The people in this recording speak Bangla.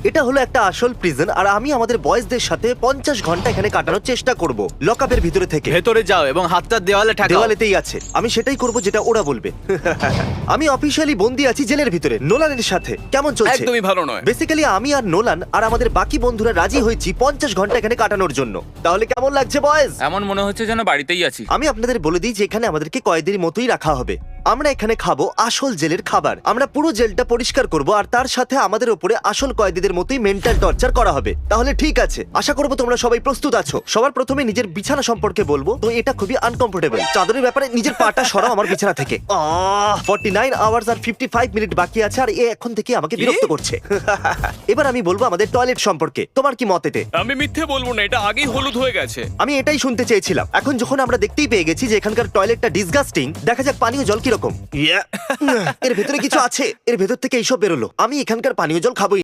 এটা হলো একটা আসল প্রিজন, আর আমি আমাদের বয়েজদের সাথে 50 ঘন্টা এখানে কাটানোর চেষ্টা করব লকআপের ভিতরে থেকে। ভেতরে যাও এবং হাতটা দেওয়ালে ঠেকাও। দেওয়ালেতেই আছে, আমি সেটাই করব যেটা ওরা বলবে। আমি অফিসিয়ালি বন্দি আছি জেলের ভিতরে নোলানের সাথে। কেমন চলছে? একদমই ভালো নয়। বেসিক্যালি আমি আর নোলান আর আমাদের বাকি বন্ধুরা রাজি হয়েছি 50 ঘন্টা এখানে কাটানোর জন্য। তাহলে কেমন লাগছে বয়েজ? এমন মনে হচ্ছে যেন বাড়িতেই আছি। আমি আপনাদের বলে দিই যে এখানে আমাদেরকে কয়েদির মতোই রাখা হবে। আমরা এখানে খাবো আসল জেলের খাবার, আমরা পুরো জেলটা পরিষ্কার করব, আর তার সাথে আমাদের উপরে আসল কয়েদিদের মতোই মেন্টাল টর্চার করা হবে। তাহলে ঠিক আছে, আশা করবো তোমরা সবাই প্রস্তুত আছো। সবার প্রথমে নিজের বিছানা সম্পর্কে বলবো, তো এটা খুবই আনকমফোর্টেবল। চাদরের ব্যাপারে নিজের পাটা সরাও আমার বিছানা থেকে। 49 আওয়ার্স আর 55 মিনিট বাকি আছে, আর এ এখন থেকে আমাকে বিরক্ত করছে। এবার আমি বলবো আমাদের টয়লেট সম্পর্কে, তোমার কি মত এতে? আমি মিথ্যে বলবো না, এটা আগেই হলুদ হয়ে গেছে। আমি এটাই শুনতে চেয়েছিলাম। এখন যখন আমরা দেখতেই পেয়ে গেছি যে এখানকার টয়লেটটা ডিসগাস্টিং, দেখা যাক পানীয় জল কিরকম। এর ভেতরে কিছু আছে, এর ভেতর থেকে এইসব বেরোলো। আমি এখানকার পানীয় জল খাবোই